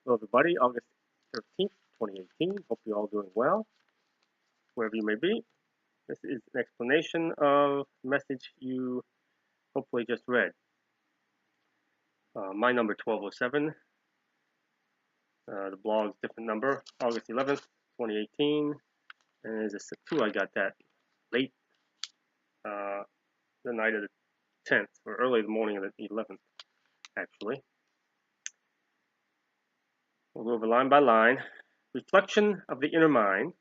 Hello everybody, August 13th, 2018. Hope you're all doing well, wherever you may be. This is an explanation of the message you hopefully just read. My number 1207, the blog's different number, August 11th, 2018. And there's a two, I got that late the night of the 10th, or early the morning of the 11th, actually. We'll go over line by line. Reflection of the inner mind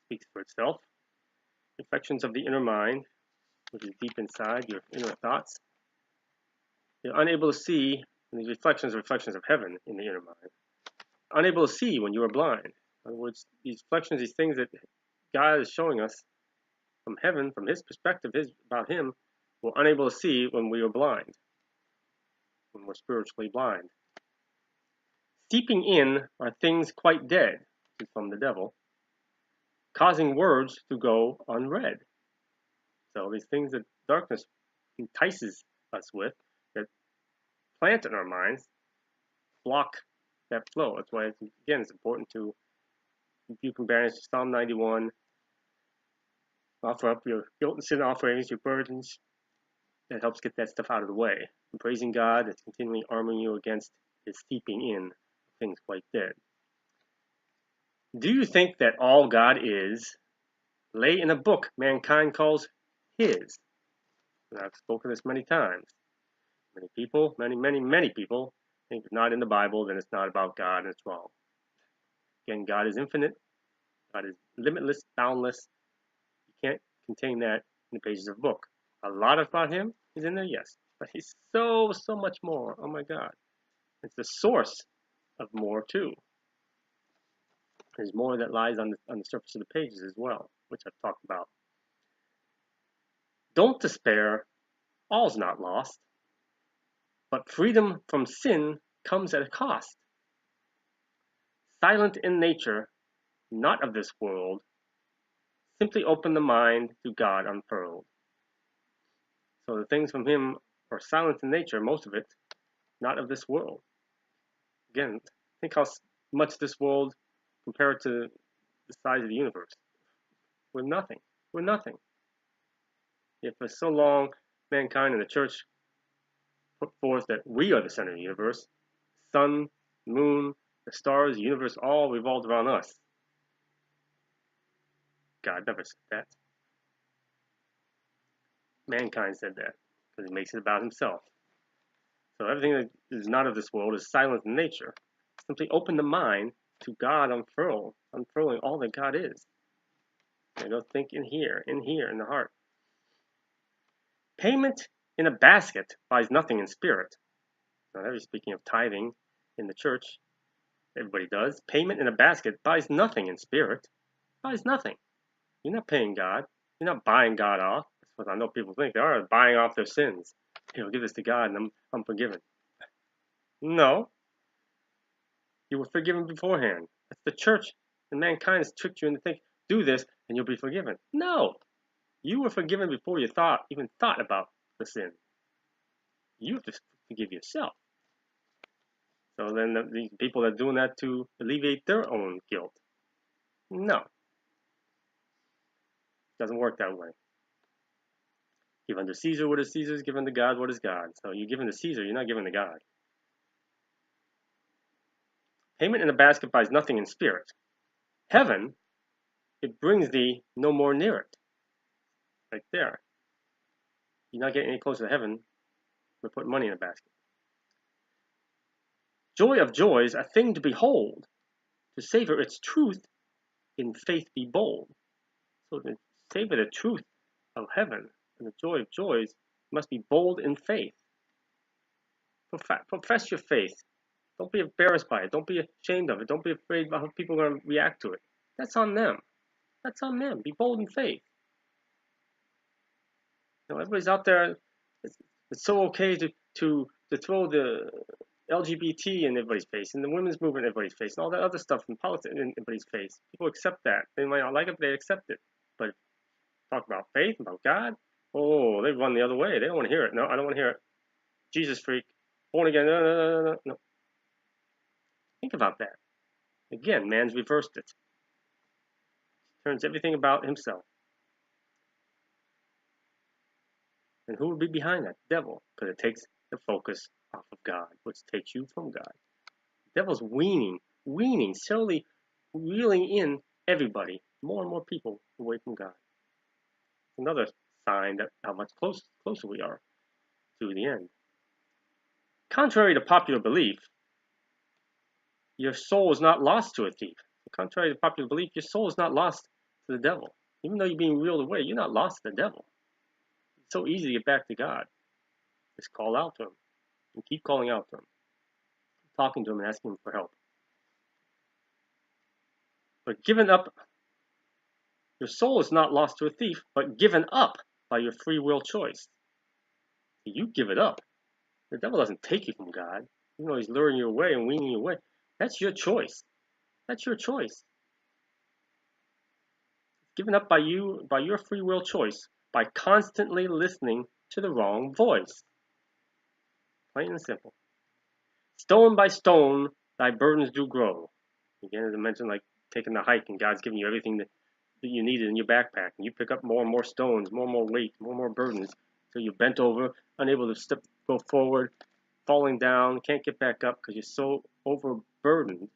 speaks for itself. Reflections of the inner mind, which is deep inside your inner thoughts. You're unable to see, and these reflections are reflections of heaven in the inner mind. Unable to see when you are blind. In other words, these reflections, these things that God is showing us from heaven, from His perspective, about Him, we're unable to see when we are blind, when we're spiritually blind. Seeping in are things quite dead, from the devil, causing words to go unread. So these things that darkness entices us with, that plant in our minds, block that flow. That's why, it's important to, if you can banish Psalm 91, offer up your guilt and sin offerings, your burdens. That helps get that stuff out of the way. And praising God, that's continually arming you against this seeping in of things quite dead. Do you think that all God is lay in a book mankind calls His? And I've spoken this many times. Many people, many people think it's not in the Bible, then it's not about God, and it's wrong. Again, God is infinite. God is limitless, boundless. You can't contain that in the pages of a book. A lot about Him is in there, yes, but He's so much more. Oh my God. It's the source of more too. There's more that lies on the surface of the pages as well, which I've talked about. Don't despair. All's not lost. But freedom from sin comes at a cost. Silent in nature, not of this world, simply open the mind to God unfurled. So the things from Him are silent in nature, most of it, not of this world. Again, think how much this world compared to the size of the universe. We're nothing. We're nothing. Yet for so long, mankind and the church put forth that we are the center of the universe. The sun, the moon, the stars, the universe, all revolved around us. God never said that. Mankind said that because He makes it about Himself. So everything that is not of this world is silent in nature. Simply open the mind to God unfurling all that God is. And go think in here, in the heart. Payment in a basket buys nothing in spirit. Now, that is speaking of tithing in the church. Everybody does. Payment in a basket buys nothing in spirit. Buys nothing. You're not paying God. You're not buying God off. That's what I know people think. They are buying off their sins. Here, give this to God and I'm forgiven. No. You were forgiven beforehand. That's the church and mankind has tricked you into thinking, do this and you'll be forgiven. No. You were forgiven before you even thought about the sin. You have to forgive yourself. So then these people are doing that to alleviate their own guilt. No. It doesn't work that way. Give unto Caesar what is Caesar's, give unto God what is God. So you're giving to Caesar, you're not giving to God. Payment in a basket buys nothing in spirit. Heaven, it brings thee no more near it. Right there. You're not getting any closer to heaven by putting money in a basket. Joy of joys, a thing to behold. To savor its truth, in faith be bold. So to savor the truth of heaven and the joy of joys, you must be bold in faith. Profess your faith. Don't be embarrassed by it. Don't be ashamed of it. Don't be afraid about how people are going to react to it. That's on them. That's on them. Be bold in faith. You know, everybody's out there. It's so okay to throw the LGBT in everybody's face and the women's movement in everybody's face and all that other stuff in politics in everybody's face. People accept that. They might not like it, but they accept it. But talk about faith, about God, oh, they run the other way. They don't want to hear it. No, I don't want to hear it. Jesus freak, born again. No. Think about that. Again, man's reversed it. Turns everything about himself. And who would be behind that? The devil, because it takes the focus off of God, which takes you from God. The devil's weaning, slowly reeling in everybody, more and more people away from God. Another sign that how much closer we are to the end. Contrary to popular belief, your soul is not lost to a thief. Contrary to popular belief, your soul is not lost to the devil. Even though you're being reeled away, you're not lost to the devil. It's so easy to get back to God. Just call out to him and keep calling out to him, talking to him and asking him for help. But given up, your soul is not lost to a thief, but given up by your free will choice. You give it up. The devil doesn't take you from God. Even though he's luring you away and weaning you away, that's your choice. That's your choice. Given up by you, by your free will choice, by constantly listening to the wrong voice. Plain and simple. Stone by stone, thy burdens do grow. Again, as I mentioned, like taking the hike, and God's giving you everything that you needed in your backpack, and you pick up more and more stones, more and more weight, more and more burdens, so you're bent over, unable to go forward, falling down, can't get back up because you're so overburdened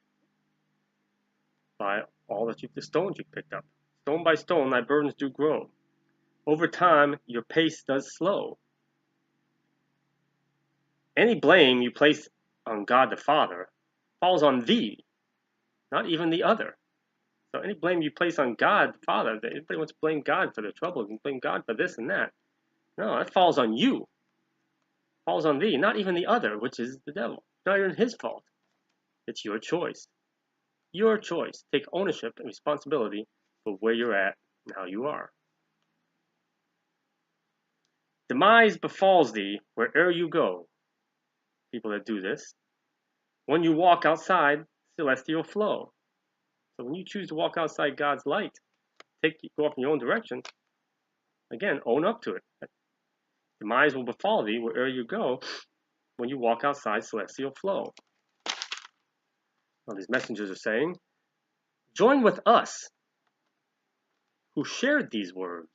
by all the stones you picked up. Stone by stone, thy burdens do grow. Over time, your pace does slow. Any blame you place on God the Father falls on thee, not even the other. So any blame you place on God the Father, everybody wants to blame God for their troubles and blame God for this and that. No, that falls on you. It falls on thee, not even the other, which is the devil. Not even his fault. It's your choice. Your choice. Take ownership and responsibility for where you're at and how you are. Demise befalls thee where'er you go. People that do this. When you walk outside celestial flow. So when you choose to walk outside God's light, go off in your own direction, again, own up to it. Demise will befall thee wherever you go when you walk outside celestial flow. Now these messengers are saying, join with us who shared these words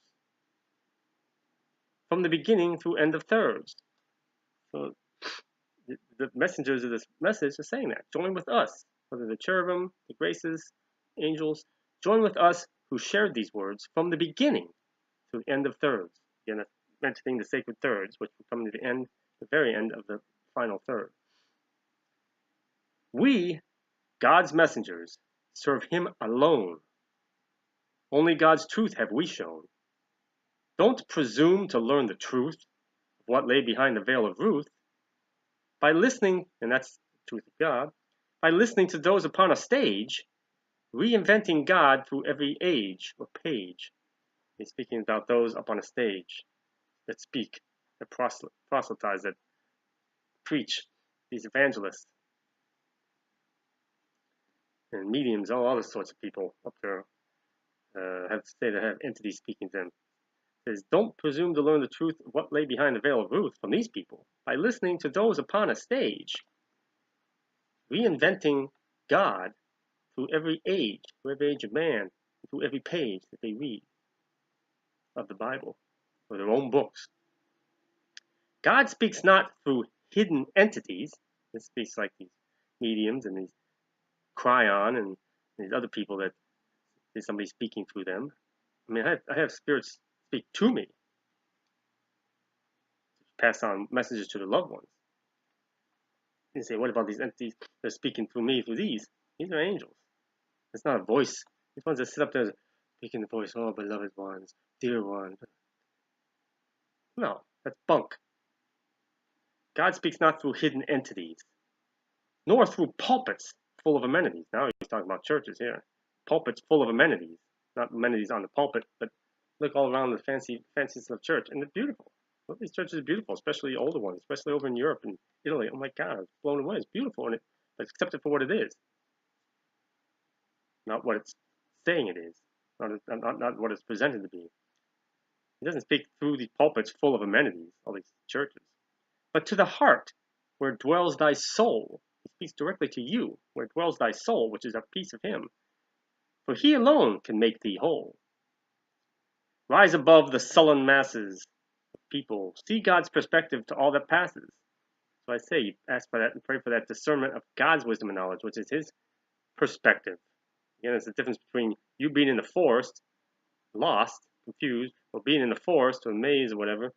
from the beginning through end of thirds. So the messengers of this message are saying that. Join with us, whether the cherubim, the graces, angels, join with us who shared these words from the beginning to the end of thirds. Again, mentioning the sacred thirds, which will come to the end, the very end of the final third. We, God's messengers, serve him alone. Only God's truth have we shown. Don't presume to learn the truth of what lay behind the veil of Ruth. By listening, and that's the truth of God, by listening to those upon a stage, reinventing God through every age or page. He's speaking about those up on a stage that speak, that proselytize, that preach, these evangelists and mediums, all other sorts of people up there have entities speaking to them. It says, don't presume to learn the truth of what lay behind the veil of Ruth from these people by listening to those upon a stage, reinventing God through every age of man, through every page that they read of the Bible or their own books. God speaks not through hidden entities. It speaks like these mediums and these Cryon and these other people that there's somebody speaking through them. I mean, I have spirits speak to me, pass on messages to the loved ones. You say, what about these entities that are speaking through me, through these? These are angels. It's not a voice. These ones that sit up there speaking the voice, oh, beloved ones, dear ones. No, that's bunk. God speaks not through hidden entities, nor through pulpits full of amenities. Now he's talking about churches here. Pulpits full of amenities. Not amenities on the pulpit, but look all around the fancies of church. And they're beautiful. Well, these churches are beautiful, especially older ones, especially over in Europe and Italy. Oh my God, I was blown away. It's beautiful, and but accept it for what it is. Not what it's saying it is. Not what it's presented to be. He doesn't speak through these pulpits full of amenities, all these churches. But to the heart, where dwells thy soul. He's speaks directly to you, where dwells thy soul, which is a piece of him. For he alone can make thee whole. Rise above the sullen masses of people. See God's perspective to all that passes. So I say, you ask for that and pray for that discernment of God's wisdom and knowledge, which is his perspective. Again, there's a difference between you being in the forest, lost, confused, or being in the forest or a maze or whatever,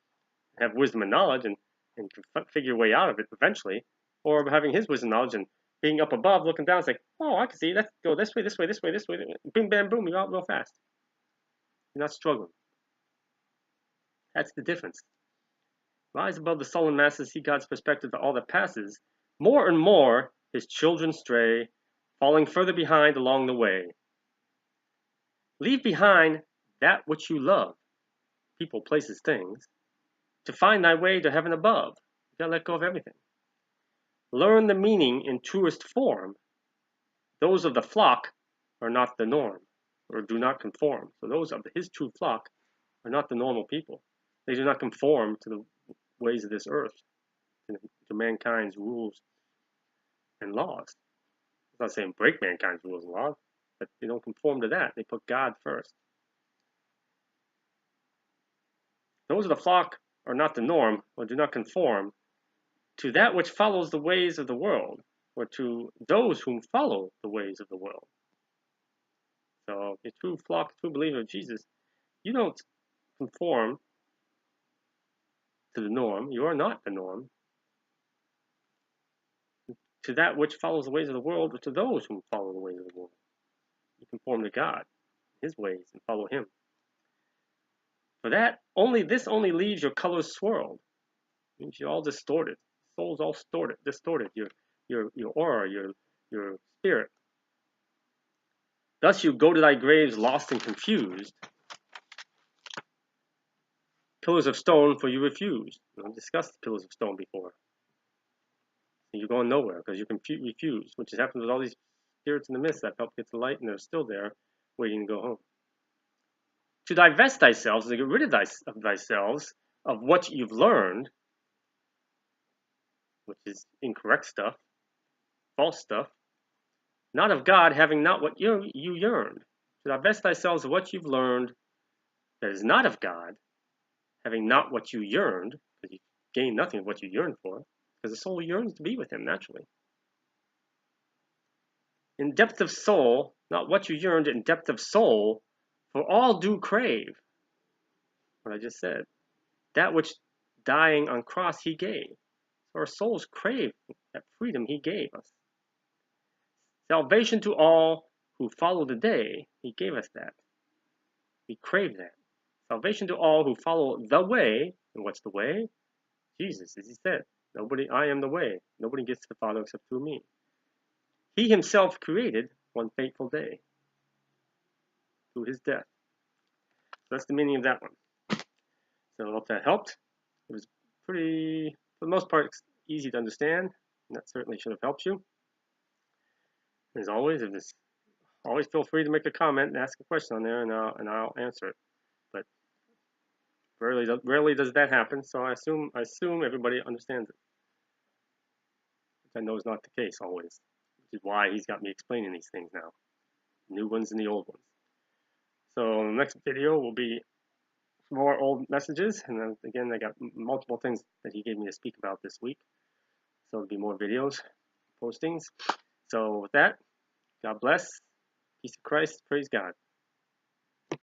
have wisdom and knowledge and can figure your way out of it eventually, or having his wisdom and knowledge and being up above, looking down, it's like, oh, I can see, let's go this way, this way, this way, this way, boom, bam, boom, you're out real fast. You're not struggling. That's the difference. Rise above the sullen masses, see God's perspective to all that passes. More and more his children stray, falling further behind along the way. Leave behind that which you love, people, places, things, to find thy way to heaven above. You gotta let go of everything. Learn the meaning in truest form. Those of the flock are not the norm, or do not conform. So those of his true flock are not the normal people. They do not conform to the ways of this earth, to mankind's rules and laws. I'm not saying break mankind's rules and laws, but they don't conform to that. They put God first. Those of the flock are not the norm, or do not conform to that which follows the ways of the world, or to those whom follow the ways of the world. So, a true flock, true believer of Jesus, you don't conform to the norm. You are not the norm. To that which follows the ways of the world, or to those whom follow the ways of the world. You conform to God, his ways, and follow him. For that, this only leaves your colors swirled. It means you're all distorted. Soul's all distorted. Your aura, your spirit. Thus you go to thy graves lost and confused. Pillars of stone, for you refused. I've discussed pillars of stone before. And you're going nowhere because you refuse, which has happened with all these spirits in the mist that help get the light, and they're still there, waiting to go home. To divest thyself, to get rid of thyself of what you've learned, which is incorrect stuff, false stuff, not of God, having not what you yearned. To divest thyself of what you've learned that is not of God, having not what you yearned, because you gain nothing of what you yearn for, because the soul yearns to be with him naturally. In depth of soul, not what you yearned, in depth of soul, for all do crave. What I just said. That which dying on cross he gave. So our souls crave that freedom he gave us. Salvation to all who follow the day, he gave us that. We crave that. Salvation to all who follow the way. And what's the way? Jesus, as he said. I am the way. Nobody gets to the Father except through me. He himself created one fateful day through his death. So that's the meaning of that one. So I hope that helped. It was pretty, for the most part, easy to understand. And that certainly should have helped you. As always, always feel free to make a comment and ask a question on there, and I'll answer it. But rarely does that happen. So I assume everybody understands it. Which I know is not the case always, which is why he's got me explaining these things now, new ones and the old ones. So the next video will be more old messages, and then again I got multiple things that he gave me to speak about this week. So there'll be more videos, postings. So with that, God bless, peace of Christ, praise God.